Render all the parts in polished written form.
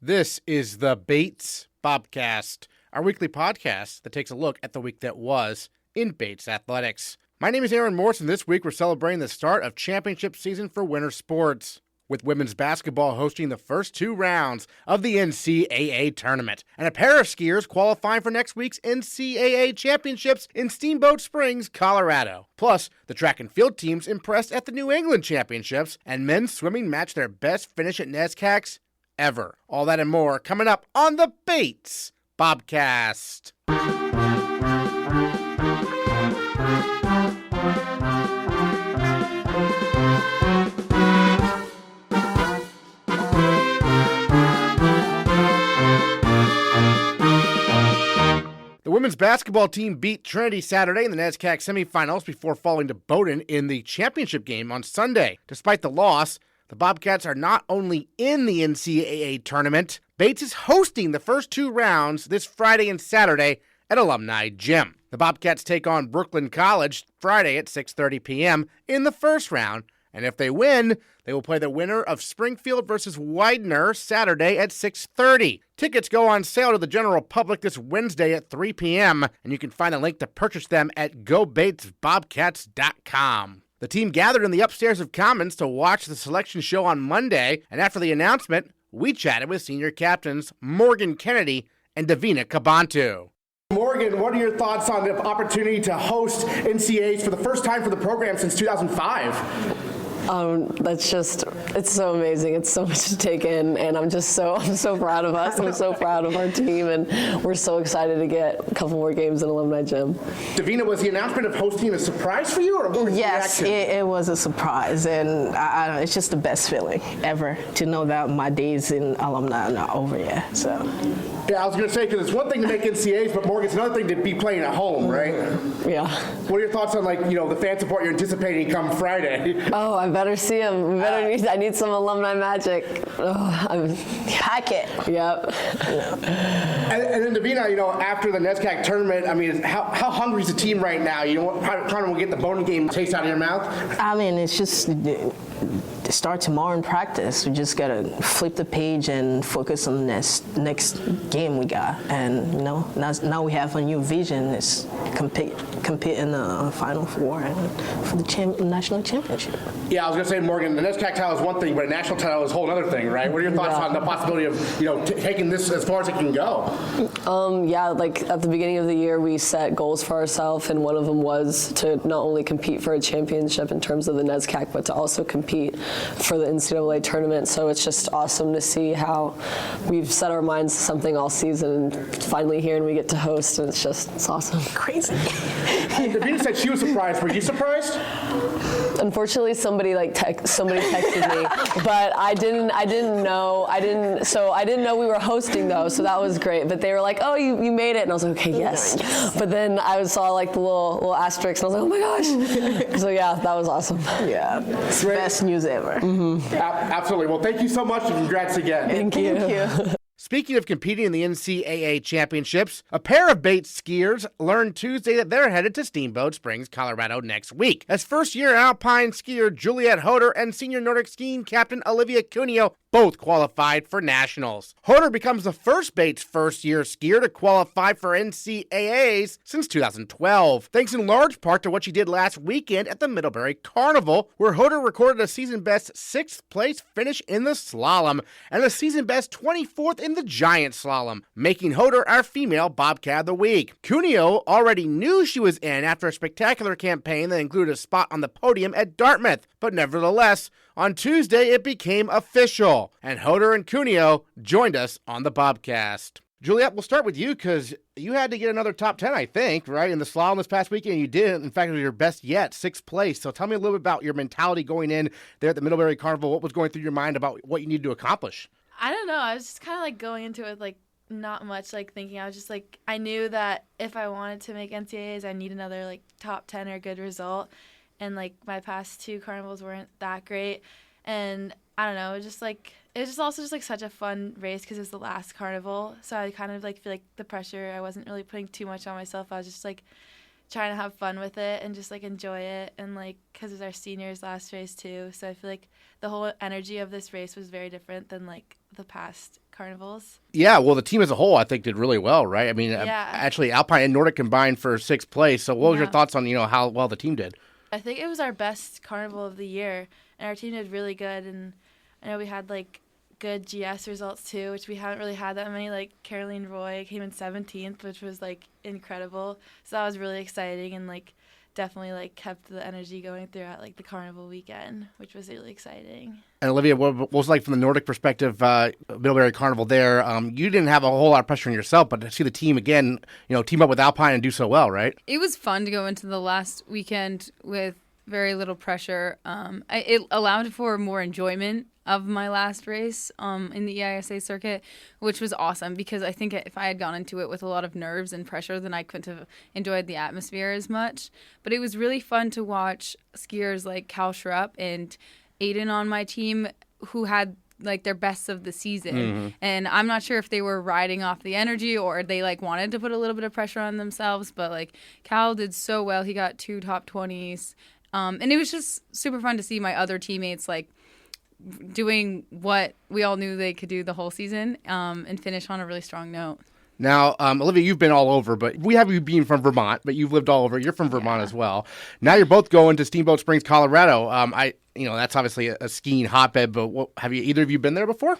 This is the Bates Bobcast, our weekly podcast that takes a look at the week that was in Bates athletics. My name is Aaron Morse, and this week we're celebrating the start of championship season for winter sports, with women's basketball hosting the first two rounds of the NCAA tournament, and a pair of skiers qualifying for next week's NCAA Championships in Steamboat Springs, Colorado. Plus, the track and field teams impressed at the New England Championships, and men's swimming matched their best finish at NESCACs ever. All that and more coming up on the Bates Bobcast. The women's basketball team beat Trinity Saturday in the NESCAC semifinals before falling to Bowdoin in the championship game on Sunday. Despite the loss, the Bobcats are not only in the NCAA tournament, Bates is hosting the first two rounds this Friday and Saturday at Alumni Gym. The Bobcats take on Brooklyn College Friday at 6:30 p.m. in the first round, and if they win, they will play the winner of Springfield versus Widener Saturday at 6:30. Tickets go on sale to the general public this Wednesday at 3 p.m., and you can find a link to purchase them at gobatesbobcats.com. The team gathered in the upstairs of Commons to watch the selection show on Monday, and after the announcement, we chatted with senior captains Morgan Kennedy and Davina Kabantu. Morgan, what are your thoughts on the opportunity to host NCAAs for the first time for the program since 2005? It's so amazing. It's so much to take in, and I'm so proud of us. I'm so proud of our team, and we're so excited to get a couple more games in Alumni Gym. Davina, was the announcement of hosting a surprise for you, or what was the Yes, it was a surprise, and it's just the best feeling ever to know that my days in Alumni are not over yet. So. Yeah, I was going to say, because it's one thing to make NCAAs, but Morgan, it's another thing to be playing at home, right? Yeah. What are your thoughts on, the fan support you're anticipating come Friday? Oh, I better see them. I need some alumni magic. Hack it. Yep. And then Davina, after the NESCAC tournament, how hungry is the team right now? Trying to get the Bowdoin game taste out of your mouth? It's just start tomorrow in practice. We just gotta flip the page and focus on the next game we got. And now we have a new vision. Is compete in the Final Four and for the national championship. Yeah, I was gonna say, Morgan, the NESCAC title is one thing, but a national title is a whole other thing, right? What are your thoughts on the possibility of taking this as far as it can go? At the beginning of the year, we set goals for ourselves, and one of them was to not only compete for a championship in terms of the NESCAC, but to also compete for the NCAA tournament. So it's just awesome to see how we've set our minds to something all season, and finally here, and we get to host, and it's awesome. Crazy. Davina said she was surprised. Were you surprised? Unfortunately, somebody texted me, but I didn't know we were hosting though, so that was great. But they were like, "Oh, you made it," and I was like, "Okay, yes." But then I saw the little asterisks, and I was like, "Oh my gosh!" So yeah, that was awesome. Yeah, best news ever. Mm-hmm. Absolutely. Well, thank you so much, and congrats again. Thank you. Speaking of competing in the NCAA Championships, a pair of Bates skiers learned Tuesday that they're headed to Steamboat Springs, Colorado next week, as first-year alpine skier Juliette Hoder and senior Nordic skiing captain Olivia Cuneo both qualified for nationals. Hoder becomes the first Bates first-year skier to qualify for NCAAs since 2012, thanks in large part to what she did last weekend at the Middlebury Carnival, where Hoder recorded a season-best 6th-place finish in the slalom and a season-best 24th in the giant slalom, making Hoder our female Bobcat of the week. Cuneo already knew she was in after a spectacular campaign that included a spot on the podium at Dartmouth, but nevertheless, on Tuesday it became official, and Hoder and Cuneo joined us on the Bobcast. Juliette, we'll start with you because you had to get another top 10, I think, right, in the slalom this past weekend. You did. In fact, it was your best yet, 6th place. So tell me a little bit about your mentality going in there at the Middlebury Carnival. What was going through your mind about what you needed to accomplish? I don't know. I was just kind of going into it not much thinking. I was just I knew that if I wanted to make NCAAs, I need another top 10 or good result. And my past two carnivals weren't that great. And I don't know, it was just also such a fun race because it was the last carnival. So I kind of feel the pressure. I wasn't really putting too much on myself. I was just trying to have fun with it and just like enjoy it, and like because it was our seniors' last race too, so I feel like the whole energy of this race was very different than like the past carnivals. Yeah, well, the team as a whole, I think, did really well, right? I mean, Yeah. actually, Alpine and Nordic combined for 6th place. So what was your thoughts on, how well the team did? I think it was our best carnival of the year, and our team did really good, and I know we had like good GS results too, which we haven't really had that many. Like Caroline Roy came in 17th, which was like incredible. So that was really exciting, and like definitely like kept the energy going throughout like the carnival weekend, which was really exciting. And Olivia, what was it like from the Nordic perspective, Middlebury Carnival there? You didn't have a whole lot of pressure on yourself, but to see the team again, team up with Alpine and do so well, right? It was fun to go into the last weekend with very little pressure. It allowed for more enjoyment of my last race in the EISA circuit, which was awesome because I think if I had gone into it with a lot of nerves and pressure, then I couldn't have enjoyed the atmosphere as much. But it was really fun to watch skiers like Cal Schrupp and Aiden on my team who had like their best of the season. And I'm not sure if they were riding off the energy or they like wanted to put a little bit of pressure on themselves, but like Cal did so well. He got 2 top 20s. And it was just super fun to see my other teammates like doing what we all knew they could do the whole season and finish on a really strong note. Now, Olivia, you've been all over, but we have you being from Vermont, but you've lived all over. You're from Vermont as well. Now you're both going to Steamboat Springs, Colorado. That's obviously a skiing hotbed, but have either of you been there before?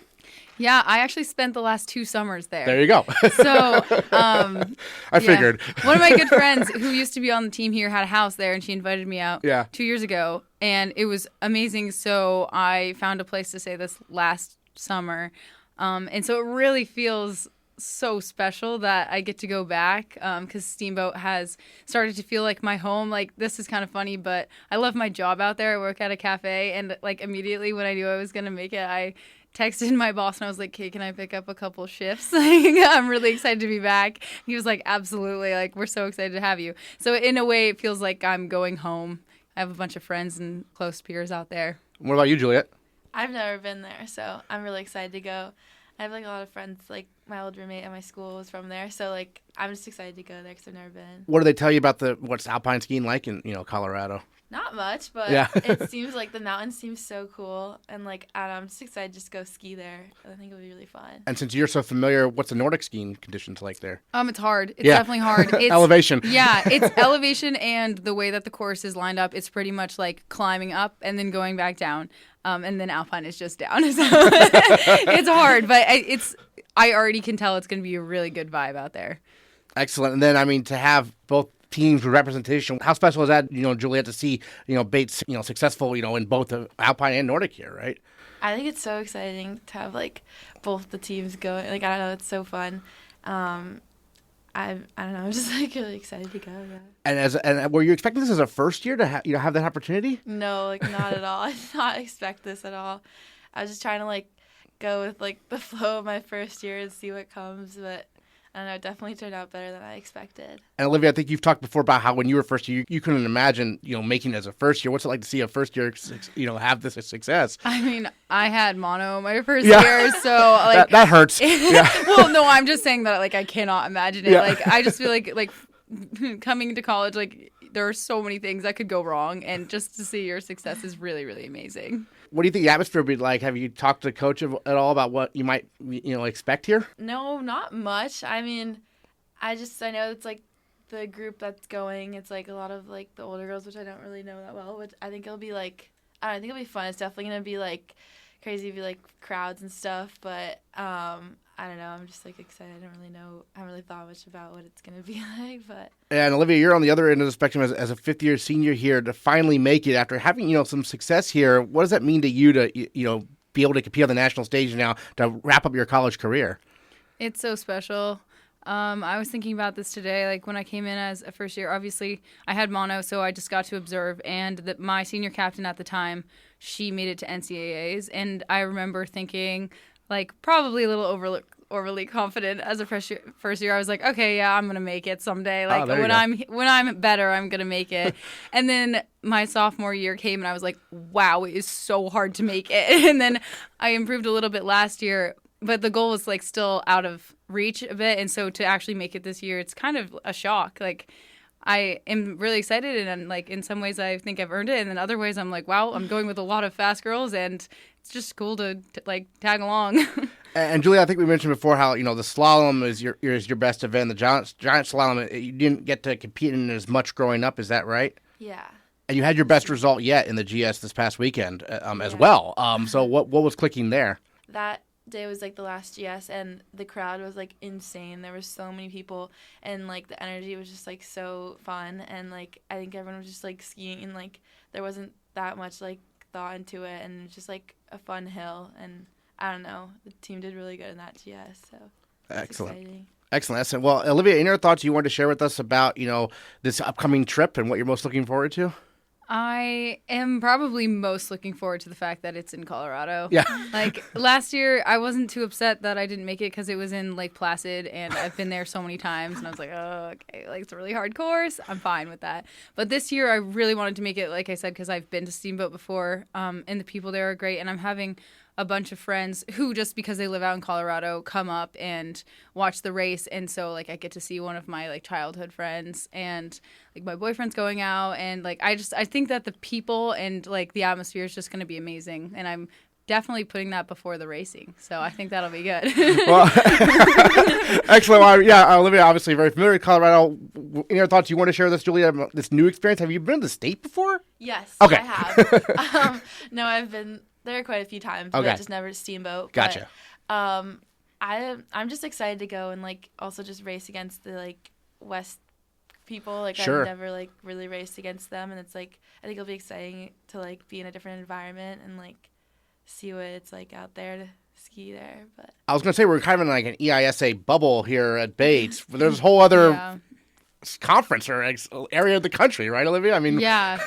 Yeah, I actually spent the last 2 summers there. There you go. So, I figured. One of my good friends who used to be on the team here had a house there, and she invited me out 2 years ago, and it was amazing. So I found a place to stay this last summer, and so it really feels so special that I get to go back because Steamboat has started to feel like my home. Like, this is kind of funny, but I love my job out there. I work at a cafe, and like immediately when I knew I was going to make it, I texted my boss and I was like, "Hey, can I pick up a couple shifts? Like, I'm really excited to be back." He was like, "Absolutely. Like, we're so excited to have you." So in a way, it feels like I'm going home. I have a bunch of friends and close peers out there. What about you, Juliette? I've never been there, so I'm really excited to go. I have like a lot of friends, like my old roommate at my school was from there, so like I'm just excited to go there because I've never been. What do they tell you about what's alpine skiing like in Colorado? Not much, but it seems like the mountains seem so cool, and like I don't know, I'm just excited to just go ski there. I think it'll be really fun. And since you're so familiar, what's the Nordic skiing conditions like there? It's hard. It's definitely hard. It's elevation. Yeah, it's elevation, and the way that the course is lined up, it's pretty much like climbing up and then going back down, and then alpine is just down. So it's hard, but I already can tell it's going to be a really good vibe out there. Excellent. And then, to have both teams with representation, how special is that, Juliette, to see, Bates, successful, in both the Alpine and Nordic here, right? I think it's so exciting to have, like, both the teams going. Like, I don't know, it's so fun. I don't know, I'm just, like, really excited to go, yeah. And were you expecting this as a first year to have that opportunity? No, like, not at all. I did not expect this at all. I was just trying to, like, go with, like, the flow of my first year and see what comes, but I don't know, it definitely turned out better than I expected. And Olivia, I think you've talked before about how when you were first year, you couldn't imagine, making it as a first year. What's it like to see a first year, have this success? I had mono my first year, so like that hurts. Yeah. Well, no, I'm just saying that like I cannot imagine it. Yeah. Like I just feel like coming to college, like there are so many things that could go wrong, and just to see your success is really, really amazing. What do you think the atmosphere would be like? Have you talked to coach at all about what you might, expect here? No, not much. I know it's like the group that's going. It's like a lot of like the older girls, which I don't really know that well. Which I think it'll be like, I think it'll be fun. It's definitely gonna be like crazy, be like crowds and stuff. But I don't know. I'm just like excited. I haven't really thought much about what it's gonna be like. But and Olivia, you're on the other end of the spectrum as a fifth-year senior here to finally make it after having some success here. What does that mean to you to be able to compete on the national stage now to wrap up your college career? It's so special. I was thinking about this today. Like when I came in as a first year, obviously I had mono, so I just got to observe. And my senior captain at the time, she made it to NCAAs, and I remember thinking, like, probably a little overly confident as a first year. I was like, okay, yeah, I'm gonna make it someday. Like when I'm better, I'm gonna make it. And then my sophomore year came, and I was like, wow, it is so hard to make it. And then I improved a little bit last year, but the goal was like still out of reach a bit. And so to actually make it this year, it's kind of a shock. Like I am really excited, and like in some ways I think I've earned it, and in other ways I'm like, wow, I'm going with a lot of fast girls, and it's just cool to like tag along. And Julie, I think we mentioned before how the slalom is your best event. The giant slalom, you didn't get to compete in it as much growing up. Is that right? Yeah. And you had your best result yet in the GS this past weekend as well. So what was clicking there? That day was like the last GS, and the crowd was like insane. There were so many people, and like the energy was just like so fun, and like I think everyone was just like skiing, and like there wasn't that much like thought into it, and it was just like a fun hill, and I don't know, the team did really good in that GS, so Excellent. exciting. Excellent. Well, Olivia, any other thoughts you wanted to share with us about this upcoming trip and what you're most looking forward to? I am probably most looking forward to the fact that it's in Colorado. Yeah. Like last year, I wasn't too upset that I didn't make it because it was in Lake Placid, and I've been there so many times, and I was like, oh, okay, like it's a really hard course. I'm fine with that. But this year, I really wanted to make it, like I said, because I've been to Steamboat before, and the people there are great, and I'm having a bunch of friends who, just because they live out in Colorado, come up and watch the race, and so like I get to see one of my like childhood friends, and like my boyfriend's going out, and like I think that the people and like the atmosphere is just going to be amazing, and I'm definitely putting that before the racing, so I think that'll be good. Well, excellent. Well, Olivia, obviously very familiar with Colorado. Any other thoughts you want to share with us, Julia, about this new experience? Have you been to the state before? Yes, Okay. I have. No, I've been there quite a few times, Okay. but just never Steamboat. Gotcha. But, I'm just excited to go and like also just race against the like West people. Like Sure. I've never like really raced against them, and it's like I think it'll be exciting to like be in a different environment and like see what it's like out there to ski there. But I was going to say we're kind of in like an EISA bubble here at Bates. There's a whole other conference or area of the country, right, Olivia? I mean, yeah,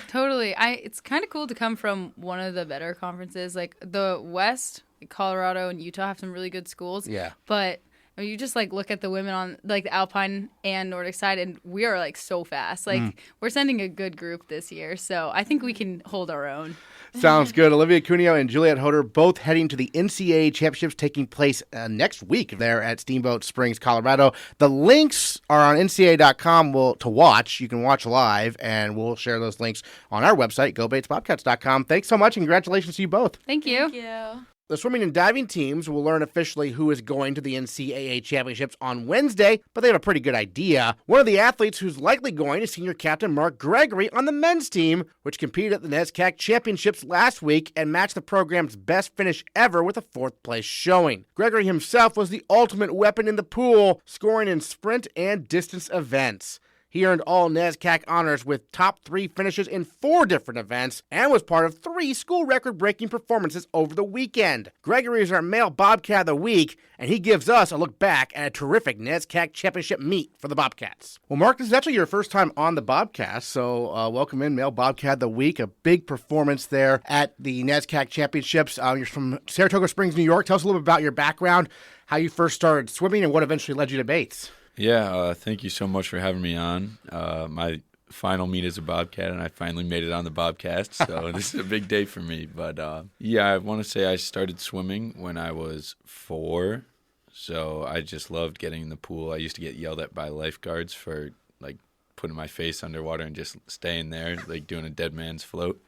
totally. It's kind of cool to come from one of the better conferences. Like the West, like Colorado and Utah have some really good schools. Yeah. But I mean, you just like look at the women on like the alpine and Nordic side, and we are like so fast. Like we're sending a good group this year, so I think we can hold our own. Sounds good. Olivia Cuneo and Juliette Hoder both heading to the NCAA Championships taking place next week there at Steamboat Springs, Colorado. The links are on ncaa.com to watch. You can watch live, and we'll share those links on our website, gobatesbobcats.com. Thanks so much, and congratulations to you both. Thank you. thank you. The swimming and diving teams will learn officially who is going to the NCAA Championships on Wednesday, but they have a pretty good idea. One of the athletes who's likely going is senior captain Mark Gregory on the men's team, which competed at the NESCAC Championships last week and matched the program's best finish ever with a fourth-place showing. Gregory himself was the ultimate weapon in the pool, scoring in sprint and distance events. He earned all NESCAC honors with top 3 finishes in 4 different events and was part of 3 school record-breaking performances over the weekend. Gregory is our male Bobcat of the week, and he gives us a look back at a terrific NESCAC championship meet for the Bobcats. Well, Mark, this is actually your first time on the Bobcast, so welcome in, male Bobcat of the week. A big performance there at the NESCAC championships. You're from Saratoga Springs, New York. Tell us a little bit about your background, how you first started swimming, and what eventually led you to Bates. Yeah, thank you so much for having me on. My final meet as a Bobcat, and I finally made it on the Bobcast, so this is a big day for me. But I want to say I started swimming when I was 4, so I just loved getting in the pool. I used to get yelled at by lifeguards for like putting my face underwater and just staying there, like doing a dead man's float.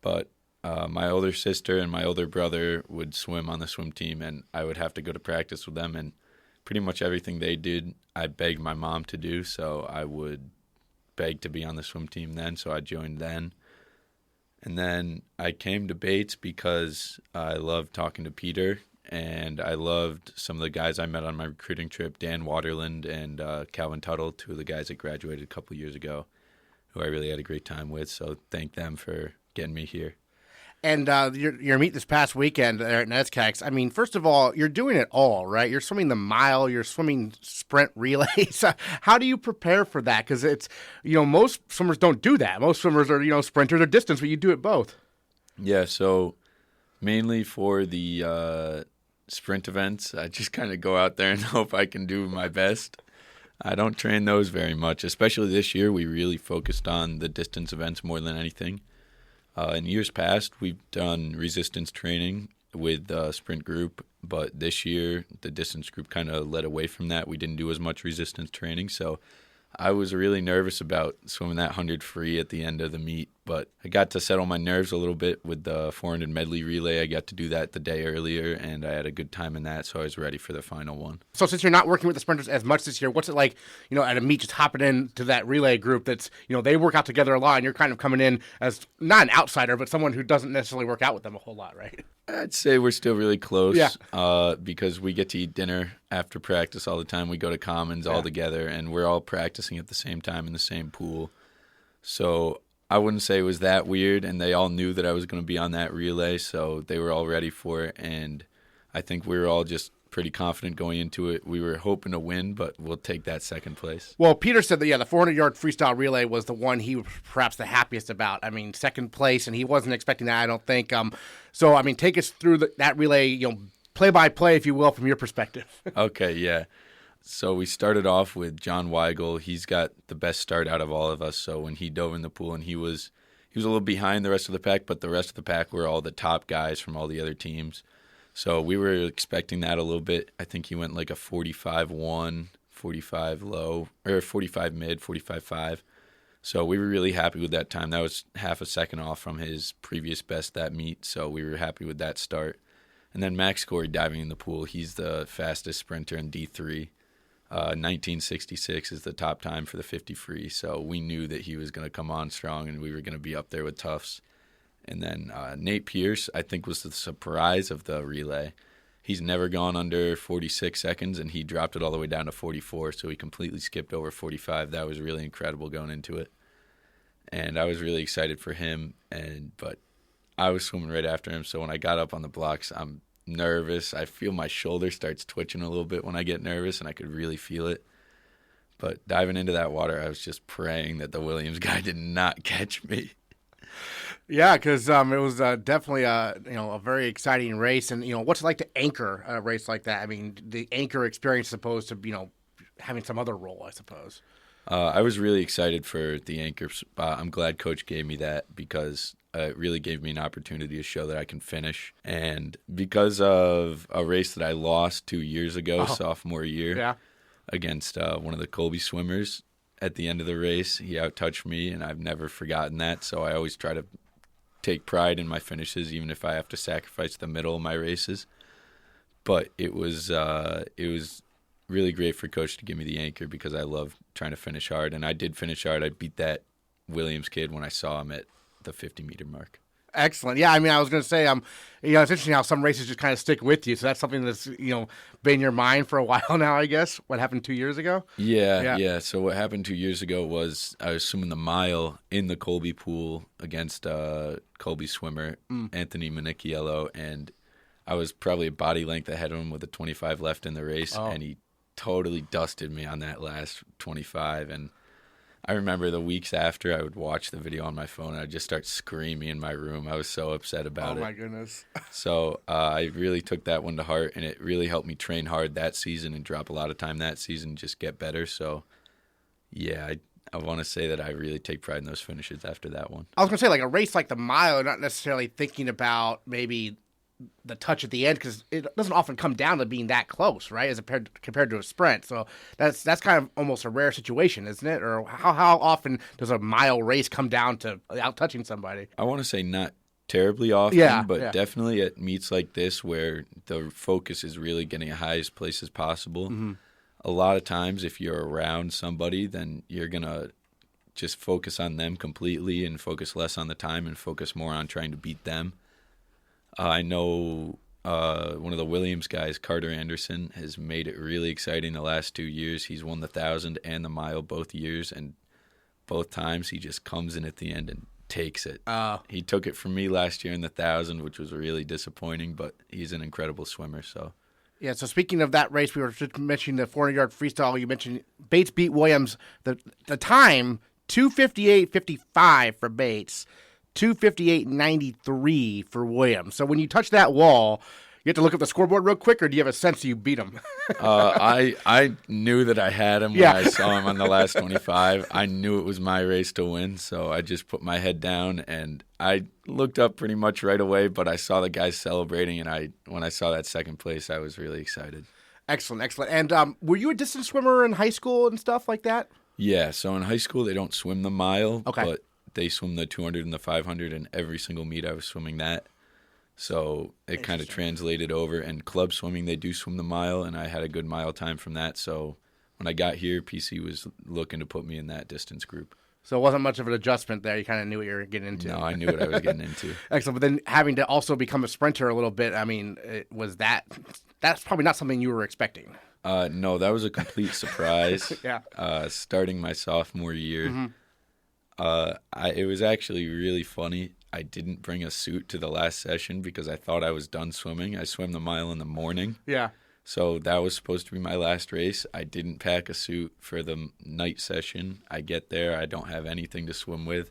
But my older sister and my older brother would swim on the swim team, and I would have to go to practice with them, and pretty much everything they did, I begged my mom to do, so I would beg to be on the swim team then, so I joined then. And then I came to Bates because I loved talking to Peter, and I loved some of the guys I met on my recruiting trip, Dan Waterland and Calvin Tuttle, 2 of the guys that graduated a couple years ago, who I really had a great time with, so thank them for getting me here. And your meet this past weekend there at NESCACs, I mean, first of all, you're doing it all, right? You're swimming the mile, you're swimming sprint relays. How do you prepare for that? Because it's, most swimmers don't do that. Most swimmers are, sprinters or distance, but you do it both. Yeah, so mainly for the sprint events, I just kind of go out there and hope I can do my best. I don't train those very much, especially this year. We really focused on the distance events more than anything. In years past, we've done resistance training with the sprint group, but this year the distance group kind of led away from that. We didn't do as much resistance training, so I was really nervous about swimming that 100 free at the end of the meet, but I got to settle my nerves a little bit with the 400 medley relay. I got to do that the day earlier, and I had a good time in that, so I was ready for the final one. So since you're not working with the sprinters as much this year, what's it like, at a meet, just hopping into that relay group that's, they work out together a lot, and you're kind of coming in as not an outsider, but someone who doesn't necessarily work out with them a whole lot, right? I'd say we're still really close, yeah. Because we get to eat dinner after practice all the time. We go to Commons all together, and we're all practicing at the same time in the same pool. So I wouldn't say it was that weird, and they all knew that I was going to be on that relay, so they were all ready for it, and I think we were all just pretty confident going into it. We were hoping to win, but we'll take that second place. Well, Peter said that, the 400-yard freestyle relay was the one he was perhaps the happiest about. I mean, second place, and he wasn't expecting that, I don't think. So, take us through that relay, play-by-play, if you will, from your perspective. Okay, yeah. So we started off with John Weigel. He's got the best start out of all of us. So when he dove in the pool, and he was a little behind the rest of the pack, but the rest of the pack were all the top guys from all the other teams. So we were expecting that a little bit. I think he went like a 45-1, 45 low, or 45 mid, 45-5. So we were really happy with that time. That was half a second off from his previous best that meet, so we were happy with that start. And then Max Corey diving in the pool. He's the fastest sprinter in D3. 1966 is the top time for the 50 free, so we knew that he was going to come on strong and we were going to be up there with Tufts. And then Nate Pierce, I think, was the surprise of the relay. He's never gone under 46 seconds, and he dropped it all the way down to 44, so he completely skipped over 45. That was really incredible going into it. And I was really excited for him, but I was swimming right after him, so when I got up on the blocks, I'm nervous. I feel my shoulder starts twitching a little bit when I get nervous, and I could really feel it. But diving into that water, I was just praying that the Williams guy did not catch me. Yeah, because it was definitely a very exciting race, and what's it like to anchor a race like that? I mean, the anchor experience as opposed to having some other role, I suppose. I was really excited for the anchor spot. I'm glad Coach gave me that because it really gave me an opportunity to show that I can finish. And because of a race that I lost 2 years ago, sophomore year, against one of the Colby swimmers, at the end of the race, he outtouched me, and I've never forgotten that. So I always try to take pride in my finishes, even if I have to sacrifice the middle of my races. But it was really great for Coach to give me the anchor because I love trying to finish hard, and I did finish hard. I beat that Williams kid when I saw him at the 50-meter mark. Excellent. Yeah, I mean, I was going to say, it's interesting how some races just kind of stick with you. So that's something that's, been in your mind for a while now, I guess. What happened 2 years ago? Yeah. So what happened 2 years ago was I was swimming the mile in the Colby pool against Colby swimmer, Anthony Manicchiello, and I was probably a body length ahead of him with a 25 left in the race, and he totally dusted me on that last 25, and I remember the weeks after I would watch the video on my phone and I'd just start screaming in my room. I was so upset about it. Oh, my goodness. So I really took that one to heart, and it really helped me train hard that season and drop a lot of time that season, just get better. So, yeah, I want to say that I really take pride in those finishes after that one. I was going to say, like a race like the mile, not necessarily thinking about maybe the touch at the end, because it doesn't often come down to being that close, right, as compared to a sprint. So that's kind of almost a rare situation, isn't it? Or how often does a mile race come down to out touching somebody? I want to say not terribly often, but definitely at meets like this where the focus is really getting the highest place as possible. Mm-hmm. A lot of times if you're around somebody, then you're going to just focus on them completely and focus less on the time and focus more on trying to beat them. I know one of the Williams guys, Carter Anderson, has made it really exciting the last 2 years. He's won the 1,000 and the mile both years, and both times he just comes in at the end and takes it. He took it from me last year in the 1,000, which was really disappointing, but he's an incredible swimmer. So, yeah, so speaking of that race, we were just mentioning the 400-yard freestyle. You mentioned Bates beat Williams. The time, 2:58.55 for Bates. 2:58.93 for Williams. So when you touch that wall, you have to look at the scoreboard real quick, or do you have a sense you beat him? I knew that I had him when I saw him on the last 25. I knew it was my race to win, so I just put my head down, and I looked up pretty much right away, but I saw the guys celebrating, and when I saw that second place, I was really excited. Excellent. And were you a distance swimmer in high school and stuff like that? Yeah, so in high school they don't swim the mile, Okay. but they swim the 200 and the 500, and every single meet I was swimming that. So it kind of translated over. And club swimming, they do swim the mile, and I had a good mile time from that. So when I got here, PC was looking to put me in that distance group. So it wasn't much of an adjustment there. You kind of knew what you were getting into. No, I knew what I was getting into. Excellent. But then having to also become a sprinter a little bit, I mean, that's probably not something you were expecting. No, that was a complete surprise. Yeah. Starting my sophomore year, it was actually really funny. I didn't bring a suit to the last session because I thought I was done swimming. I swam the mile in the morning. Yeah. So that was supposed to be my last race. I didn't pack a suit for the night session. I get there. I don't have anything to swim with.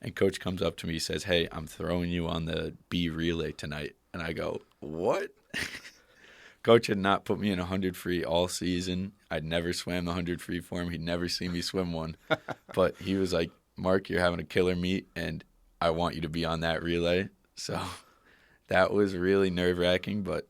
And coach comes up to me, says, "Hey, I'm throwing you on the B relay tonight." And I go, "What?" Coach had not put me in 100 free all season. I'd never swam the 100 free for him. He'd never seen me swim one. But he was like, "Mark, you're having a killer meet, and I want you to be on that relay." So that was really nerve-wracking, but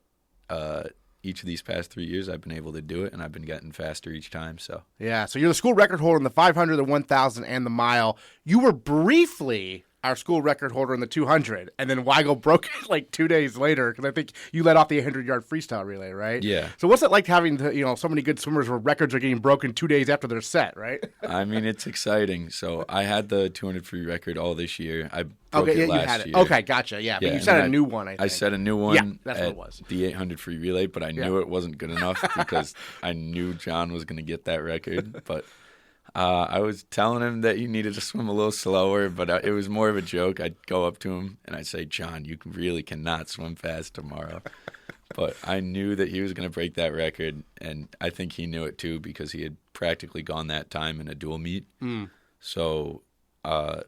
each of these past 3 years I've been able to do it, and I've been getting faster each time. So Yeah, so you're the school record holder in the 500, the 1,000, and the mile. You were briefly our school record holder in the 200, and then Weigel broke it like 2 days later because I think you led off the 800-yard freestyle relay, right? Yeah. So what's it like having so many good swimmers where records are getting broken 2 days after they're set, right? I mean, it's exciting. So I had the 200 free record all this year. I broke it you last had it. year. Okay, gotcha. Yeah, but you and set then a new one, I think. I set a new one Yeah, that's what at it was. the 800 free relay, but I knew it wasn't good enough because I knew John was going to get that record. But I was telling him that he needed to swim a little slower, but it was more of a joke. I'd go up to him and I'd say, "John, you really cannot swim fast tomorrow." But I knew that he was going to break that record, and I think he knew it too because he had practically gone that time in a dual meet. So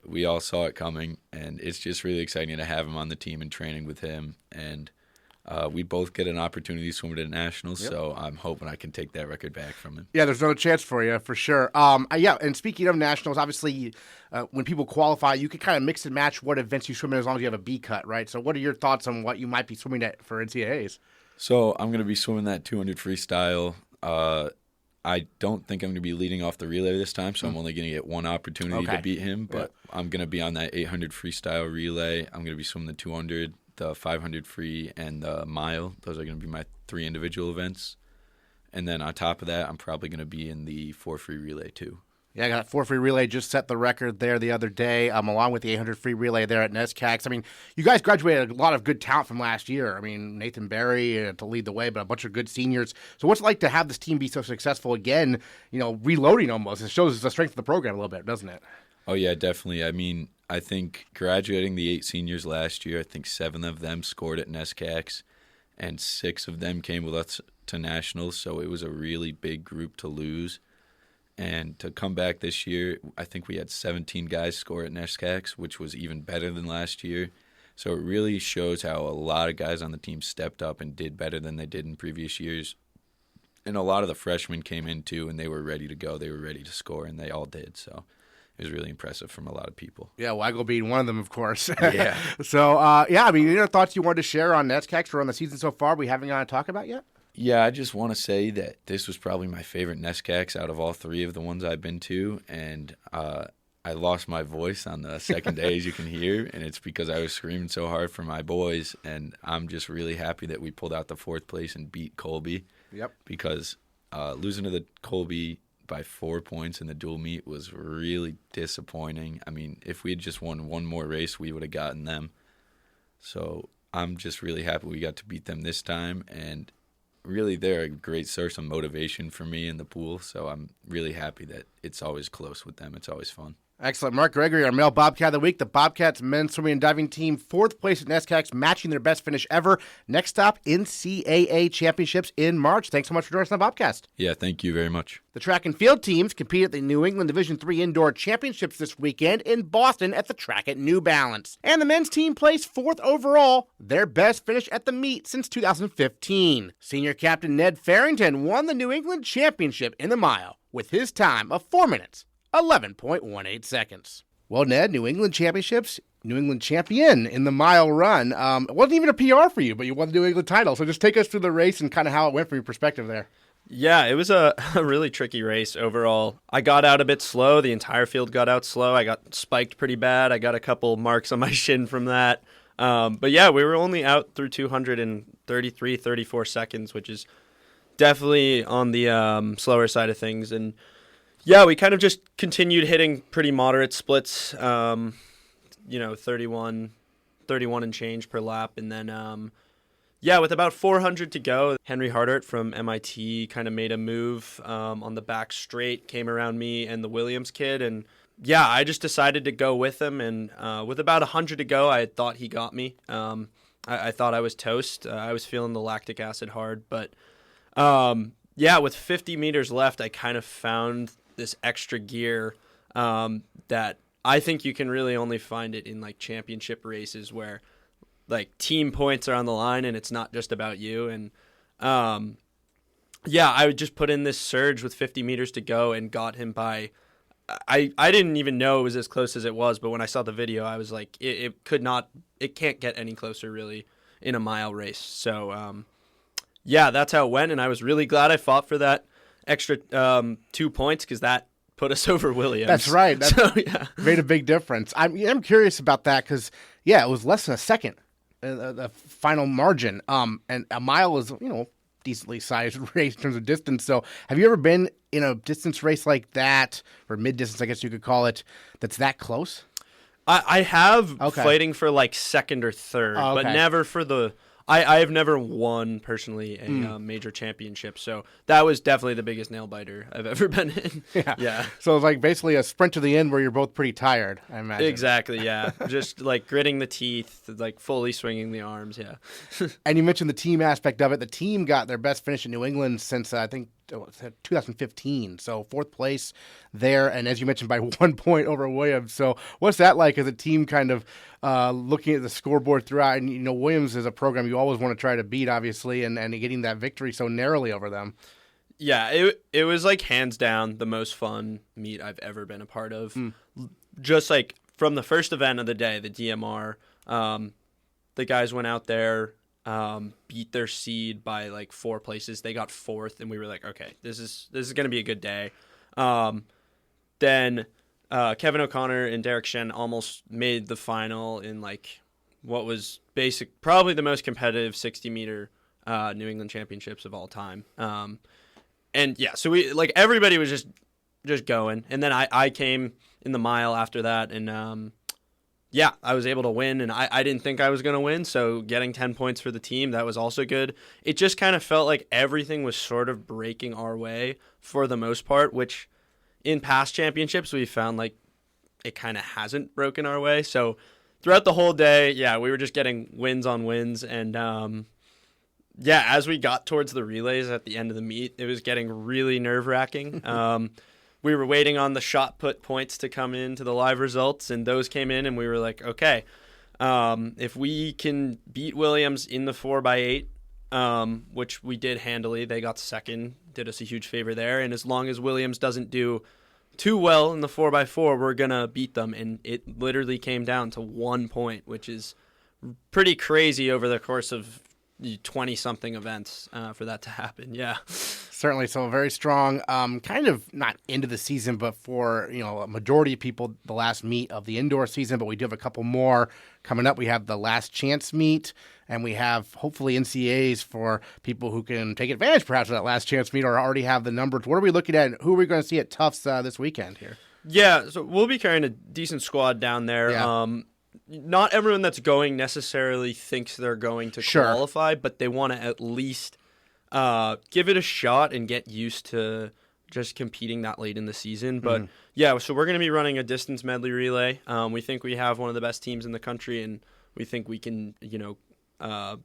we all saw it coming, and it's just really exciting to have him on the team and training with him. And we both get an opportunity to swim at nationals, so I'm hoping I can take that record back from him. Yeah, there's no chance for you, for sure. And speaking of nationals, obviously, when people qualify, you can kind of mix and match what events you swim in as long as you have a B cut, right? So what are your thoughts on what you might be swimming at for NCAAs? So I'm going to be swimming that 200 freestyle. I don't think I'm going to be leading off the relay this time, so I'm only going to get one opportunity to beat him. But I'm going to be on that 800 freestyle relay. I'm going to be swimming the 200, the 500 free, and the mile. Those are going to be my 3 individual events. And then on top of that, I'm probably going to be in the 4 free relay too. Yeah, I got 4 free relay, just set the record there the other day, along with the 800 free relay there at NESCACs. I mean, you guys graduated a lot of good talent from last year. I mean, Nathan Barry to lead the way, but a bunch of good seniors. So what's it like to have this team be so successful again, reloading almost? It shows the strength of the program a little bit, doesn't it? Oh, yeah, definitely. I mean, I think graduating the 8 seniors last year, I think 7 of them scored at NESCACs, and 6 of them came with us to nationals, so it was a really big group to lose. And to come back this year, I think we had 17 guys score at NESCACs, which was even better than last year. So it really shows how a lot of guys on the team stepped up and did better than they did in previous years. And a lot of the freshmen came in too, and they were ready to go. They were ready to score, and they all did. So it was really impressive from a lot of people. Yeah, Weigel being one of them, of course. Yeah. So, I mean, any other thoughts you wanted to share on NESCACs or on the season so far we haven't gotten to talk about yet? Yeah, I just want to say that this was probably my favorite NESCACs out of all 3 of the ones I've been to, and I lost my voice on the second day, as you can hear, and it's because I was screaming so hard for my boys, and I'm just really happy that we pulled out the 4th place and beat Colby. Yep. Because losing to the Colby by 4 points in the dual meet was really disappointing. I mean, if we had just won one more race, we would have gotten them. So I'm just really happy we got to beat them this time, and really they're a great source of motivation for me in the pool, so I'm really happy that it's always close with them. It's always fun. Excellent. Mark Gregory, our male Bobcat of the week. The Bobcats men's swimming and diving team, 4th place at NESCACs, matching their best finish ever. Next stop, NCAA Championships in March. Thanks so much for joining us on the Bobcast. Yeah, thank you very much. The track and field teams compete at the New England Division III Indoor Championships this weekend in Boston at the track at New Balance. And the men's team placed 4th overall, their best finish at the meet since 2015. Senior captain Ned Farrington won the New England Championship in the mile with his time of 4 minutes, 11.18 seconds. Well, Ned, New England Championships, New England champion in the mile run. It wasn't even a PR for you, but you won the New England title. So just take us through the race and kind of how it went from your perspective there. Yeah, it was a really tricky race overall. I got out a bit slow. The entire field got out slow. I got spiked pretty bad. I got a couple marks on my shin from that. But yeah, we were only out through 233, 34 seconds, which is definitely on the slower side of things. And yeah, we kind of just continued hitting pretty moderate splits, 31 and change per lap. And then, with about 400 to go, Henry Hardart from MIT kind of made a move on the back straight, came around me and the Williams kid. And yeah, I just decided to go with him. And with about 100 to go, I thought he got me. I thought I was toast. I was feeling the lactic acid hard. But with 50 meters left, I kind of found this extra gear that I think you can really only find it in like championship races where like team points are on the line and it's not just about you. And I would just put in this surge with 50 meters to go and got him by. I didn't even know it was as close as it was, but when I saw the video, I was like, it can't get any closer really in a mile race. So that's how it went, and I was really glad I fought for that extra 2 points because that put us over Williams. That's right. That made a big difference. I'm curious about that because, it was less than a second, the final margin. And a mile is, decently sized race in terms of distance. So have you ever been in a distance race like that, or mid-distance, I guess you could call it, that's that close? I have fighting for like second or third, but never for the... I have never won, personally, a major championship, so that was definitely the biggest nail-biter I've ever been in. Yeah. So it's like basically a sprint to the end where you're both pretty tired, I imagine. Exactly, yeah. Just like gritting the teeth, like fully swinging the arms, yeah. And you mentioned the team aspect of it. The team got their best finish in New England since, I think, 2015, so fourth place there, and as you mentioned, by 1 point over Williams. So what's that like as a team kind of looking at the scoreboard throughout? And Williams is a program you always want to try to beat, obviously, and getting that victory so narrowly over them. Yeah, it was like hands down the most fun meet I've ever been a part of. Just like from the first event of the day, the DMR, the guys went out there, beat their seed by like 4 places. They got fourth, and we were like, okay, this is going to be a good day. Then Kevin O'Connor and Derek Shen almost made the final in like what was probably the most competitive 60-meter New England Championships of all time. So we like everybody was just going, and then I came in the mile after that, and I was able to win, and I didn't think I was going to win, so getting 10 points for the team, that was also good. It just kind of felt like everything was sort of breaking our way for the most part, which in past championships we found like it kind of hasn't broken our way. So throughout the whole day, we were just getting wins on wins, and as we got towards the relays at the end of the meet, it was getting really nerve-wracking. We were waiting on the shot put points to come into the live results, and those came in, and we were like, okay, if we can beat Williams in the 4x8, which we did handily, they got second, did us a huge favor there, and as long as Williams doesn't do too well in the 4x4, we're going to beat them, and it literally came down to 1 point, which is pretty crazy over the course of 20-something events for that to happen. Yeah. Certainly. So very strong, kind of not into the season, but for, a majority of people, the last meet of the indoor season, but we do have a couple more coming up. We have the last chance meet, and we have hopefully NCAAs for people who can take advantage perhaps of that last chance meet or already have the numbers. What are we looking at? Who are we going to see at Tufts this weekend here? Yeah. So we'll be carrying a decent squad down there. Yeah. Not everyone that's going necessarily thinks they're going to qualify, but they want to at least give it a shot and get used to just competing that late in the season. But so we're going to be running a distance medley relay. We think we have one of the best teams in the country, and we think we can,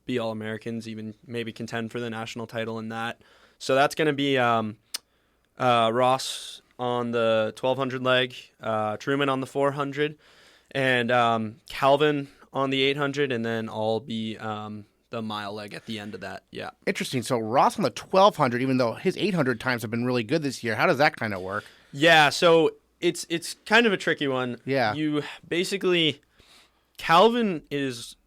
be All-Americans, even maybe contend for the national title in that. So that's going to be Ross on the 1200 leg, Truman on the 400, and Calvin on the 800, and then I'll be the mile leg at the end of that. Yeah. Interesting. So Ross on the 1200, even though his 800 times have been really good this year, how does that kind of work? Yeah, so it's kind of a tricky one. Yeah. You basically, Calvin has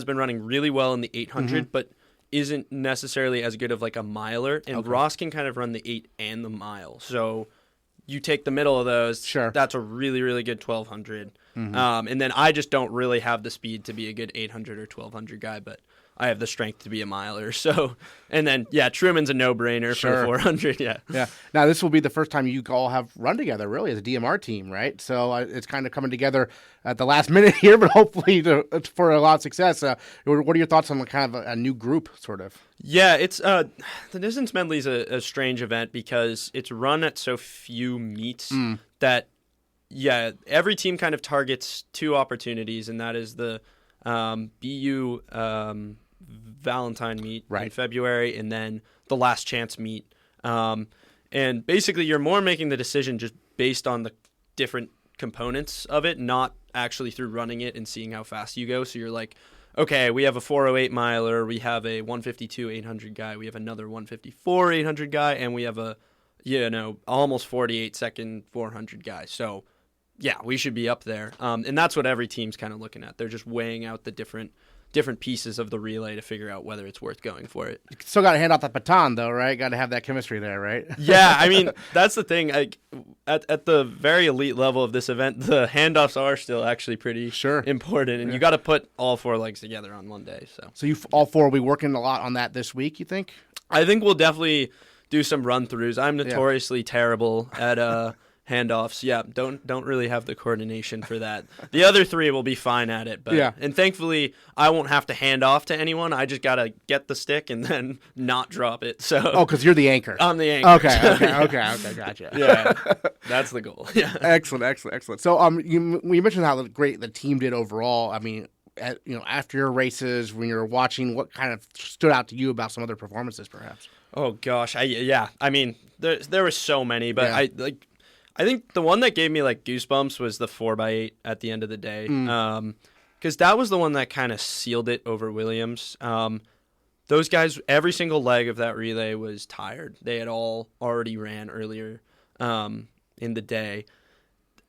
been running really well in the 800, but isn't necessarily as good of like a miler, and Ross can kind of run the 8 and the mile. So you take the middle of those. Sure. That's a really, really good 1200. And then I just don't really have the speed to be a good 800 or 1200 guy, but I have the strength to be a miler. So, and then, Truman's a no-brainer for the 400, Yeah. Now, this will be the first time you all have run together, really, as a DMR team, right? So it's kind of coming together at the last minute here, but hopefully for a lot of success. What are your thoughts on kind of a new group, sort of? Yeah, it's the distance medley is a strange event because it's run at so few meets that, every team kind of targets 2 opportunities, and that is the BU Valentine meet in February, and then the last chance meet. And basically, you're more making the decision just based on the different components of it, not actually through running it and seeing how fast you go. So you're like, okay, we have a 408 miler, we have a 152 800 guy, we have another 154 800 guy, and we have a almost 48 second 400 guy. So yeah, we should be up there. And that's what every team's kind of looking at. They're just weighing out the different pieces of the relay to figure out whether it's worth going for it. Still got to hand off that baton, though, right? Got to have that chemistry there, right? Yeah, I mean, that's the thing. At the very elite level of this event, the handoffs are still actually pretty important, and you got to put all 4 legs together on one day. So you all 4 will be working a lot on that this week, you think? I think we'll definitely do some run-throughs. I'm notoriously terrible at handoffs. Yeah, don't really have the coordination for that. The other 3 will be fine at it, but and thankfully I won't have to hand off to anyone. I just gotta get the stick and then not drop it. So because you're the anchor. I'm the anchor. Okay, gotcha. Yeah, that's the goal. Yeah, excellent. So you mentioned how great the team did overall. I mean, after your races, when you're watching, what kind of stood out to you about some other performances, perhaps? Oh gosh, I mean, there were so many, but I think the one that gave me like goosebumps was the 4x8 at the end of the day, because that was the one that kind of sealed it over Williams. Those guys, every single leg of that relay was tired. They had all already ran earlier in the day.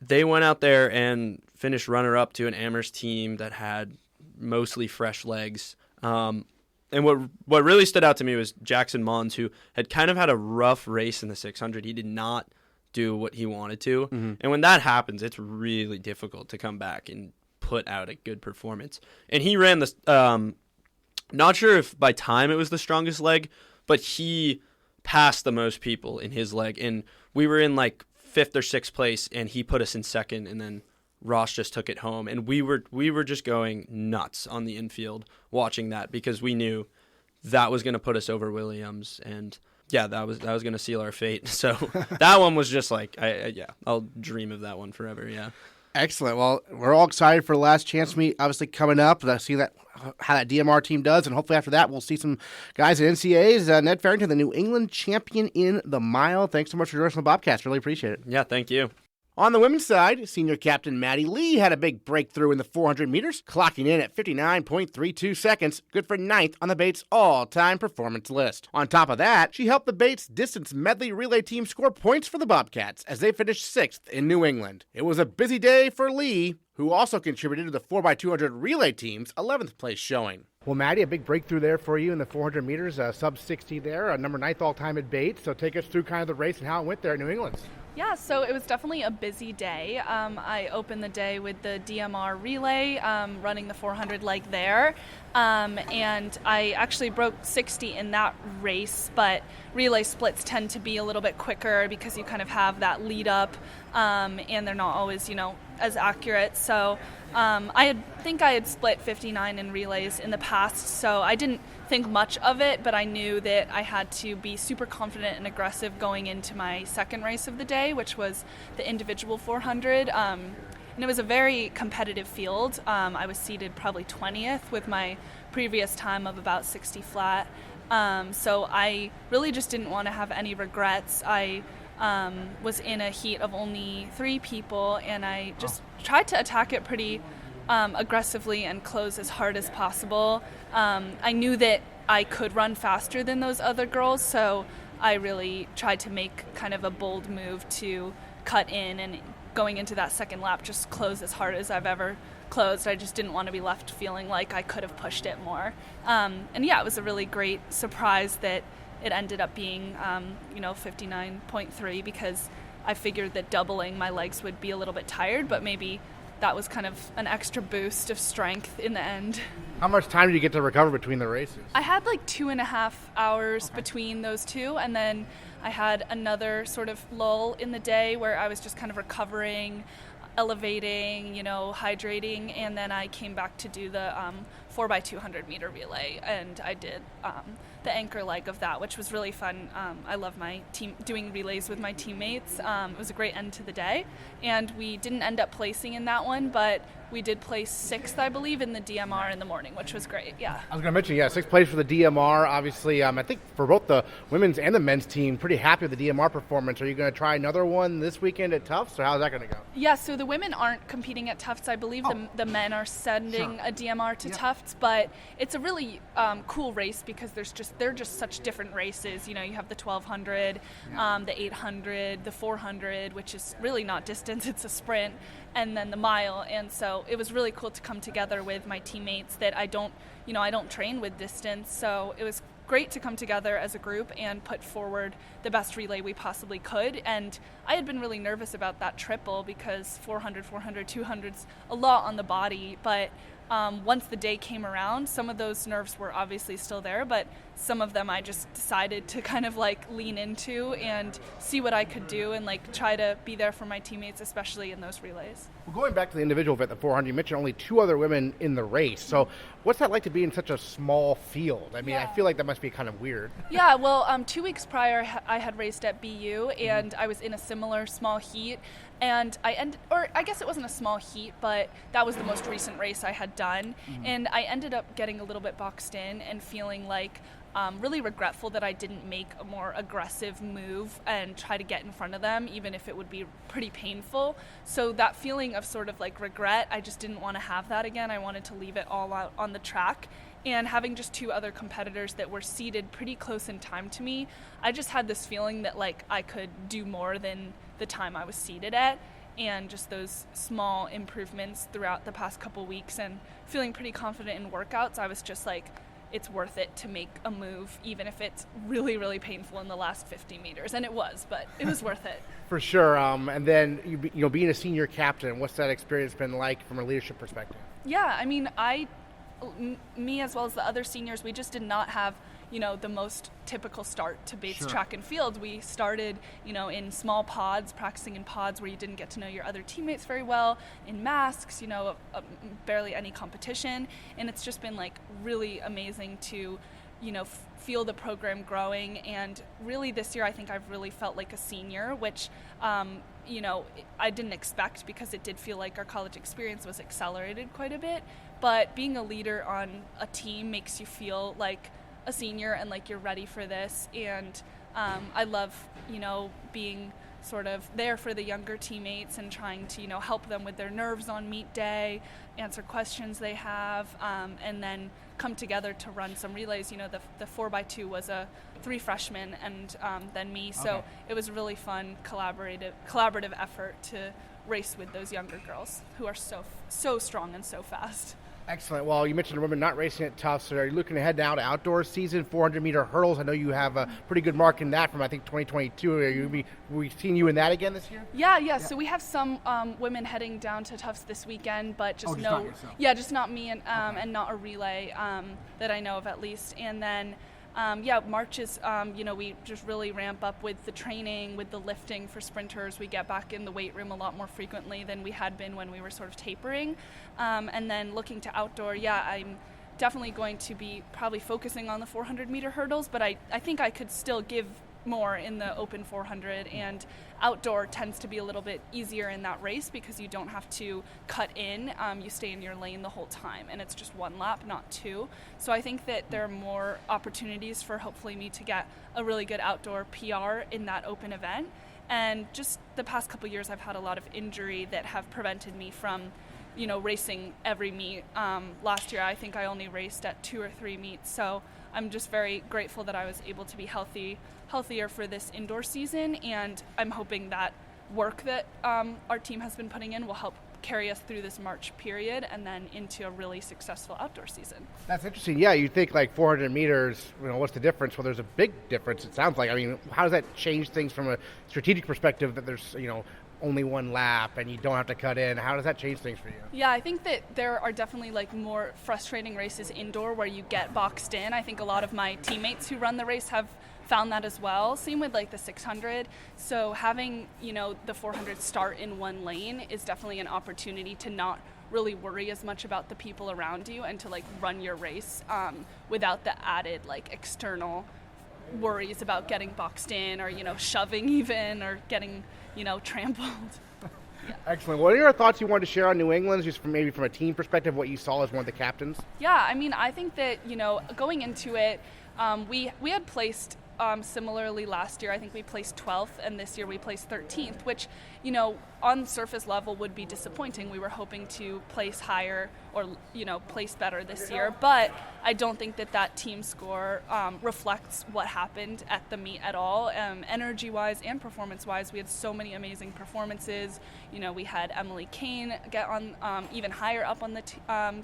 They went out there and finished runner-up to an Amherst team that had mostly fresh legs. And what really stood out to me was Jackson Mons, who had kind of had a rough race in the 600. He did not do what he wanted to. And when that happens, it's really difficult to come back and put out a good performance. And he ran this, not sure if by time it was the strongest leg, but he passed the most people in his leg. And we were in like 5th or 6th place, and he put us in 2nd, and then Ross just took it home. And we were just going nuts on the infield watching that, because we knew that was going to put us over Williams, and yeah, that was going to seal our fate. So that one was just like, I'll dream of that one forever. Yeah. Excellent. Well, we're all excited for the last chance meet, obviously coming up. See how that DMR team does, and hopefully after that we'll see some guys at NCAAs. Ned Farrington, the New England champion in the mile. Thanks so much for joining us on the Bobcast. Really appreciate it. Yeah, thank you. On the women's side, senior captain Maddie Lee had a big breakthrough in the 400 meters, clocking in at 59.32 seconds, good for 9th on the Bates all-time performance list. On top of that, she helped the Bates distance medley relay team score points for the Bobcats as they finished 6th in New England. It was a busy day for Lee, who also contributed to the 4x200 relay team's 11th place showing. Well, Maddie, a big breakthrough there for you in the 400 meters, sub 60 there, number 9th all-time at Bates. So take us through kind of the race and how it went there at New England. Yeah, so it was definitely a busy day. I opened the day with the DMR relay, running the 400 leg there, and I actually broke 60 in that race, but relay splits tend to be a little bit quicker because you kind of have that lead up, and they're not always, as accurate. So I think I had split 59 in relays in the past, so I didn't think much of it, but I knew that I had to be super confident and aggressive going into my second race of the day, which was the individual 400. And it was a very competitive field. I was seated probably 20th with my previous time of about 60 flat. So I really just didn't want to have any regrets. I was in a heat of only 3 people, and I just tried to attack it pretty aggressively and close as hard as possible. I knew that I could run faster than those other girls, so I really tried to make kind of a bold move to cut in, and going into that second lap just close as hard as I've ever closed. I just didn't want to be left feeling like I could have pushed it more. And yeah, it was a really great surprise that it ended up being, 59.3, because I figured that doubling my legs would be a little bit tired, but maybe that was kind of an extra boost of strength in the end. How much time did you get to recover between the races? I had like 2.5 hours between those two, and then I had another sort of lull in the day where I was just kind of recovering, elevating, hydrating, and then I came back to do the 4x200 meter relay, and I did the anchor leg of that, which was really fun. I love my team doing relays with my teammates. It was a great end to the day, and we didn't end up placing in that one, but we did place 6th, I believe, in the DMR in the morning, which was great. Yeah. I was going to mention, 6th place for the DMR. Obviously, I think for both the women's and the men's team, pretty happy with the DMR performance. Are you going to try another one this weekend at Tufts, or how's that going to go? Yeah, so the women aren't competing at Tufts. I believe the men are sending a DMR to Tufts, but it's a really cool race because they're just such different races. You have the 1200, the 800, the 400, which is really not distance, it's a sprint, and then the mile. And so it was really cool to come together with my teammates that I don't train with distance. So it was great to come together as a group and put forward the best relay we possibly could. And I had been really nervous about that triple because 400, 200's a lot on the body, but once the day came around, some of those nerves were obviously still there, but some of them I just decided to kind of like lean into and see what I could do and like try to be there for my teammates, especially in those relays. Well, going back to the individual event, the 400, you mentioned only 2 other women in the race. So what's that like to be in such a small field? I mean, I feel like that must be kind of weird. Yeah, well, 2 weeks prior, I had raced at BU, and I was in a similar small heat. And I guess it wasn't a small heat, but that was the most recent race I had done. And I ended up getting a little bit boxed in and feeling like really regretful that I didn't make a more aggressive move and try to get in front of them, even if it would be pretty painful. So that feeling of sort of like regret, I just didn't want to have that again. I wanted to leave it all out on the track. And having just 2 other competitors that were seated pretty close in time to me, I just had this feeling that like I could do more than the time I was seated at, and just those small improvements throughout the past couple weeks and feeling pretty confident in workouts, I was just like, it's worth it to make a move, even if it's really, really painful in the last 50 meters. And it was, but it was worth it. For sure. And then, being a senior captain, what's that experience been like from a leadership perspective? Yeah, I mean, me as well as the other seniors, we just did not have the most typical start to Bates track and field. We started, in small pods, practicing in pods where you didn't get to know your other teammates very well, in masks, barely any competition. And it's just been like really amazing to, feel the program growing. And really this year, I think I've really felt like a senior, which, I didn't expect because it did feel like our college experience was accelerated quite a bit. But being a leader on a team makes you feel like a senior and like you're ready for this. And I love, being sort of there for the younger teammates and trying to, help them with their nerves on meet day, answer questions they have, and then come together to run some relays. The 4x2 was 3 freshmen and then me. So it was a really fun collaborative effort to race with those younger girls who are so strong and so fast. Excellent. Well, you mentioned the women not racing at Tufts. So are you looking ahead now to outdoor season, 400-meter hurdles? I know you have a pretty good mark in that from, I think, 2022. Are we seeing you in that again this year? Yeah. So we have some women heading down to Tufts this weekend, but just not yourself. Yeah, just not me and not a relay that I know of at least. And then March is, we just really ramp up with the training, with the lifting for sprinters. We get back in the weight room a lot more frequently than we had been when we were sort of tapering. And then looking to outdoor, I'm definitely going to be probably focusing on the 400-meter hurdles, but I think I could still give more in the open 400, and outdoor tends to be a little bit easier in that race because you don't have to cut in. You stay in your lane the whole time, and it's just 1 lap, not 2. So I think that there are more opportunities for hopefully me to get a really good outdoor PR in that open event. And just the past couple years, I've had a lot of injury that have prevented me from racing every meet. Last year, I think I only raced at 2 or 3 meets. So I'm just very grateful that I was able to be healthier for this indoor season. And I'm hoping that work that our team has been putting in will help carry us through this March period and then into a really successful outdoor season. That's interesting. Yeah, you think like 400 meters, what's the difference? Well, there's a big difference, it sounds like. I mean, how does that change things from a strategic perspective that there's, only one lap and you don't have to cut in? How does that change things for you? Yeah, I think that there are definitely more frustrating races indoor where you get boxed in. I think a lot of my teammates who run the race have found that as well. Same with the 600. So having, the 400 start in one lane is definitely an opportunity to not really worry as much about the people around you and to run your race without the added external worries about getting boxed in or, shoving even or getting, trampled. Yeah. Excellent. What are your thoughts you wanted to share on New England, just maybe from a team perspective, what you saw as one of the captains? Yeah, I mean, I think that, going into it, we had placed similarly last year. I think we placed 12th, and this year we placed 13th, which, on surface level would be disappointing. We were hoping to place higher or, place better this year, but I don't think that team score reflects what happened at the meet at all. Energy-wise and performance-wise, we had so many amazing performances. We had Emily Kane get on even higher up on the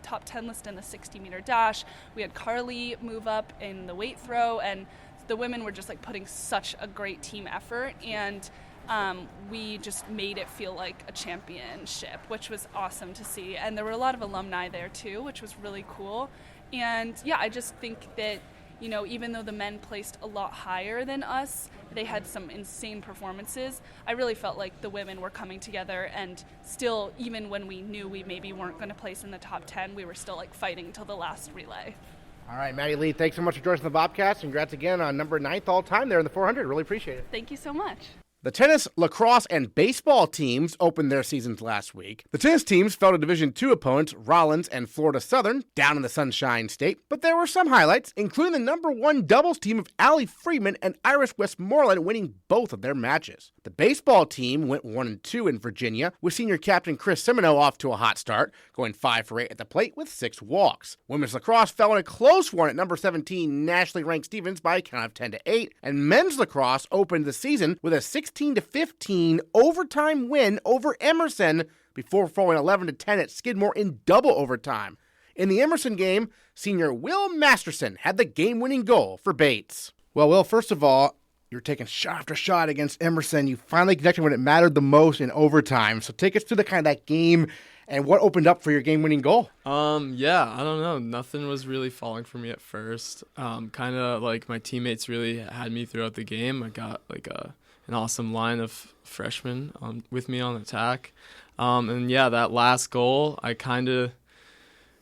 top 10 list in the 60-meter dash. We had Carly move up in the weight throw, and the women were just putting such a great team effort, and we just made it feel like a championship, which was awesome to see. And there were a lot of alumni there too, which was really cool. And yeah, I just think that, even though the men placed a lot higher than us, they had some insane performances. I really felt like the women were coming together, and still, even when we knew we maybe weren't going to place in the top 10, we were still fighting till the last relay. All right, Maddie Lee, thanks so much for joining the Bobcast. Congrats again on number 9th all time there in the 400. Really appreciate it. Thank you so much. The tennis, lacrosse, and baseball teams opened their seasons last week. The tennis teams fell to Division II opponents Rollins and Florida Southern down in the Sunshine State, but there were some highlights, including the number 1 doubles team of Allie Freeman and Iris Westmoreland winning both of their matches. The baseball team went 1-2 in Virginia, with senior captain Chris Semino off to a hot start, going 5 for 8 at the plate with 6 walks. Women's lacrosse fell in a close one at number 17 nationally ranked Stevens by a count of 10-8, and men's lacrosse opened the season with a 16-15 overtime win over Emerson before falling 11-10 at Skidmore in double overtime. In the Emerson game, senior Wil Masterson had the game-winning goal for Bates. Well, Will, first of all, you're taking shot after shot against Emerson. You finally connected when it mattered the most in overtime. So take us through the kind of that game and what opened up for your game-winning goal. Yeah, I don't know. Nothing was really falling for me at first. Kind of my teammates really had me throughout the game. I got an awesome line of freshmen with me on attack. And yeah, that last goal, I kind of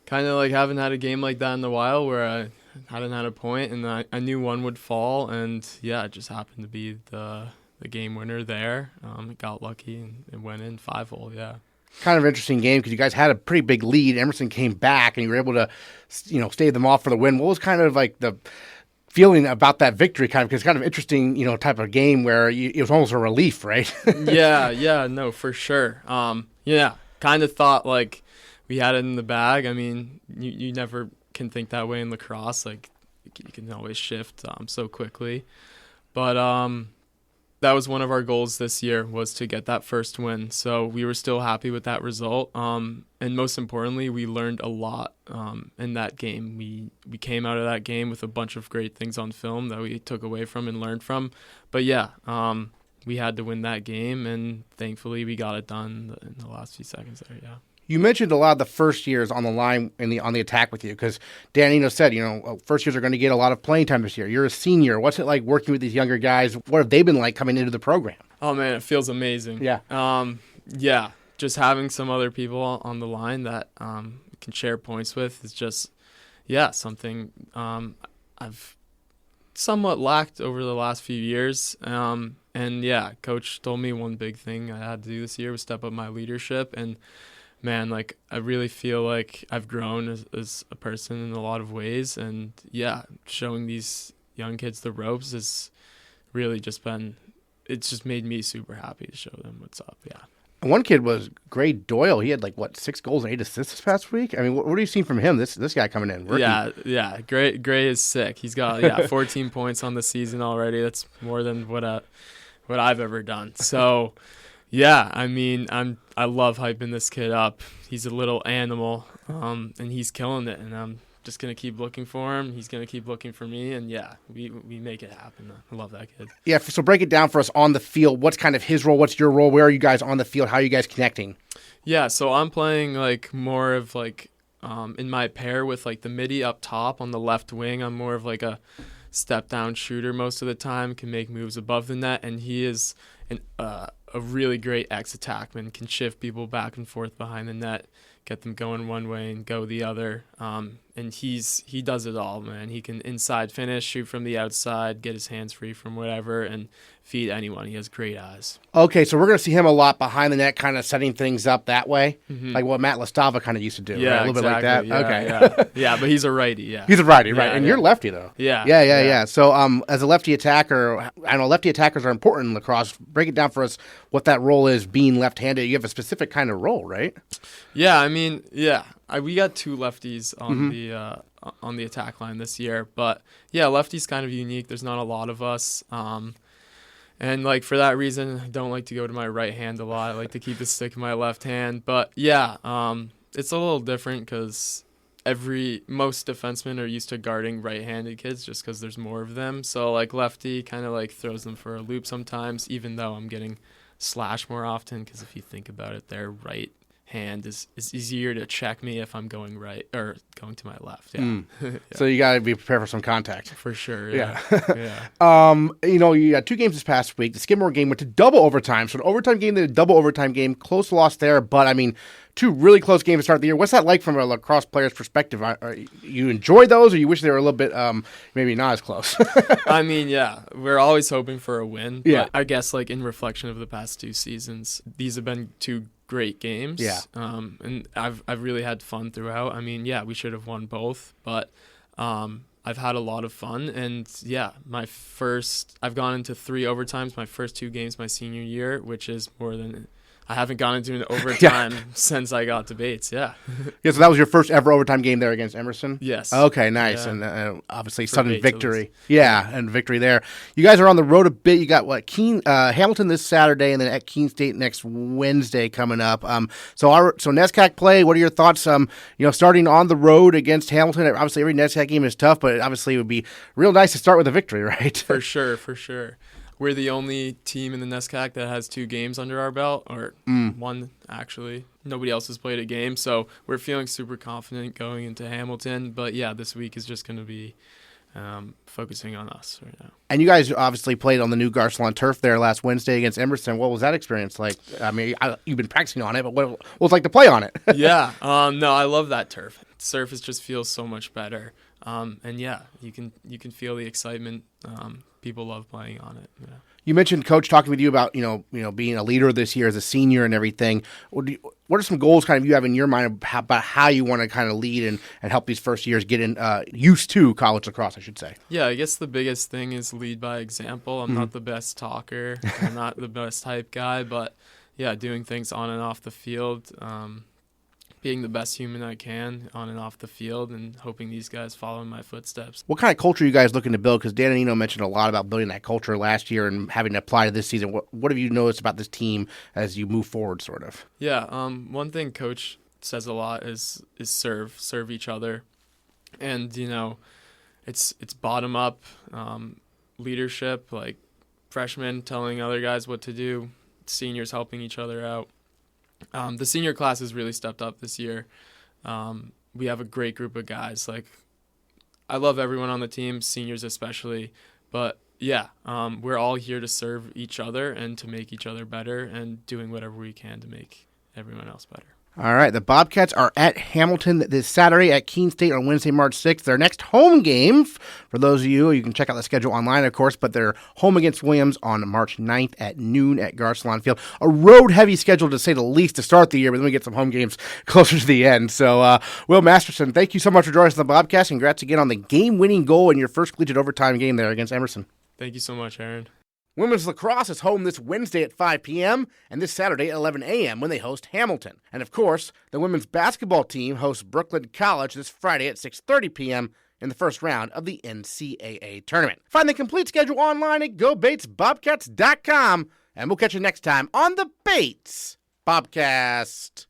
haven't had a game like that in a while where I hadn't had a point, and I knew one would fall, and yeah, it just happened to be the game winner there. Got lucky and it went in 5-hole, yeah. Kind of interesting game because you guys had a pretty big lead. Emerson came back and you were able to, stave them off for the win. What was kind of the feeling about that victory, because it's kind of interesting, type of game where it was almost a relief, right? yeah, no, for sure. Yeah, kind of thought we had it in the bag. I mean, you never can think that way in lacrosse. You can always shift so quickly. But that was one of our goals this year, was to get that first win. So we were still happy with that result. And most importantly, we learned a lot in that game. We came out of that game with a bunch of great things on film that we took away from and learned from. But yeah, we had to win that game, and thankfully we got it done in the last few seconds there, yeah. You mentioned a lot of the first years on the line on the attack with you, because Danino said, first years are going to get a lot of playing time this year. You're a senior. What's it like working with these younger guys? What have they been like coming into the program? Oh man, it feels amazing. Yeah. Yeah, just having some other people on the line that can share points with is just, something I've somewhat lacked over the last few years. And yeah, coach told me one big thing I had to do this year was step up my leadership, and man, I really feel like I've grown as a person in a lot of ways. And yeah, showing these young kids the ropes has really it's just made me super happy to show them what's up. Yeah. And one kid was Gray Doyle. He had 6 goals and 8 assists this past week. I mean, what have you seen from him? This guy coming in. Rookie. Yeah. Gray is sick. He's got 14 points on the season already. That's more than what I've ever done. So Yeah, I mean, I love hyping this kid up. He's a little animal, and he's killing it. And I'm just gonna keep looking for him. He's gonna keep looking for me, and yeah, we make it happen. I love that kid. Yeah, so break it down for us on the field. What's kind of his role? What's your role? Where are you guys on the field? How are you guys connecting? Yeah, so I'm playing like more of like in my pair with like the midi up top on the left wing. I'm more of like a step down shooter most of the time. Can make moves above the net, and he is a really great ex-attackman, can shift people back and forth behind the net, get them going one way and go the other. And he does it all, man. He can inside finish, shoot from the outside, get his hands free from whatever, and feed anyone. He has great eyes. Okay, so we're going to see him a lot behind the net, kind of setting things up that way, like what Matt Lestava kind of used to do. Yeah, right? A little exactly. bit like that. Yeah, Okay. yeah, but he's a righty, yeah. He's a righty, right? Yeah, And yeah. you're lefty, though. Yeah. So as a lefty attacker, I know lefty attackers are important in lacrosse. Break it down for us what that role is, being left-handed. You have a specific kind of role, right? Yeah, I mean, yeah. We got two lefties on the attack line this year, but yeah, lefty's kind of unique. There's not a lot of us, and like for that reason, I don't like to go to my right hand a lot. I like to keep the stick in my left hand. But yeah, it's a little different because most defensemen are used to guarding right-handed kids just because there's more of them. So like lefty kind of like throws them for a loop sometimes, even though I'm getting slashed more often. Because if you think about it, their right hand is easier to check me if I'm going right or going to my left. Yeah. Yeah. So you got to be prepared for some contact. For sure. Yeah. You had two games this past week. The Skidmore game went to double overtime. So an overtime game, then a double overtime game. Close loss there, but I mean, two really close games to start the year. What's that like from a lacrosse player's perspective? You enjoy those, or you wish they were a little bit maybe not as close? I mean, yeah, we're always hoping for a win. Yeah. But I guess like in reflection of the past two seasons, these have been two great games. Yeah. And I've really had fun throughout. I mean, yeah, we should have won both, but I've had a lot of fun. And yeah, I've gone into 3 overtimes my first 2 games my senior year, which is more than I haven't gone into an overtime since I got to Bates. Yeah. Yeah. So that was your first ever overtime game there against Emerson. Yes. Okay. Nice. Yeah. And obviously For sudden Bates, victory. Yeah, and victory there. You guys are on the road a bit. You got Hamilton this Saturday, and then at Keene State next Wednesday coming up. So NESCAC play. What are your thoughts? Starting on the road against Hamilton. Obviously, every NESCAC game is tough, but obviously it would be real nice to start with a victory, right? For sure. We're the only team in the NESCAC that has 2 games under our belt, or 1 actually. Nobody else has played a game, so we're feeling super confident going into Hamilton. But yeah, this week is just going to be focusing on us right now. And you guys obviously played on the new Garcelon turf there last Wednesday against Emerson. What was that experience like? I mean, you've been practicing on it, but what was it like to play on it? Yeah, no, I love that turf. Surface just feels so much better. And yeah, you can feel the excitement. People love playing on it. Yeah. You mentioned Coach talking with you about being a leader this year as a senior and everything. What are some goals kind of you have in your mind about how you want to kind of lead and help these first years get used to college lacrosse, I should say? Yeah, I guess the biggest thing is lead by example. I'm not the best talker. I'm not the best hype guy, but yeah, doing things on and off the field. Being the best human I can on and off the field, and hoping these guys follow in my footsteps. What kind of culture are you guys looking to build? Because Dan Anino mentioned a lot about building that culture last year and having to apply to this season. What have you noticed about this team as you move forward, sort of? Yeah, one thing Coach says a lot is serve each other, and it's bottom up leadership, like freshmen telling other guys what to do, seniors helping each other out. The senior class has really stepped up this year. We have a great group of guys. Like, I love everyone on the team, seniors especially. But yeah, we're all here to serve each other and to make each other better, and doing whatever we can to make everyone else better. All right, the Bobcats are at Hamilton this Saturday, at Keene State on Wednesday, March 6th. Their next home game, for those of you can check out the schedule online, of course, but they're home against Williams on March 9th at noon at Garcelon Field. A road-heavy schedule, to say the least, to start the year, but then we get some home games closer to the end. So, Wil Masterson, thank you so much for joining us on the Bobcast. Congrats again on the game-winning goal in your first collegiate overtime game there against Emerson. Thank you so much, Aaron. Women's lacrosse is home this Wednesday at 5 p.m. and this Saturday at 11 a.m. when they host Hamilton. And of course, the women's basketball team hosts Brooklyn College this Friday at 6:30 p.m. in the first round of the NCAA tournament. Find the complete schedule online at GoBatesBobcats.com And we'll catch you next time on the Bates Bobcast.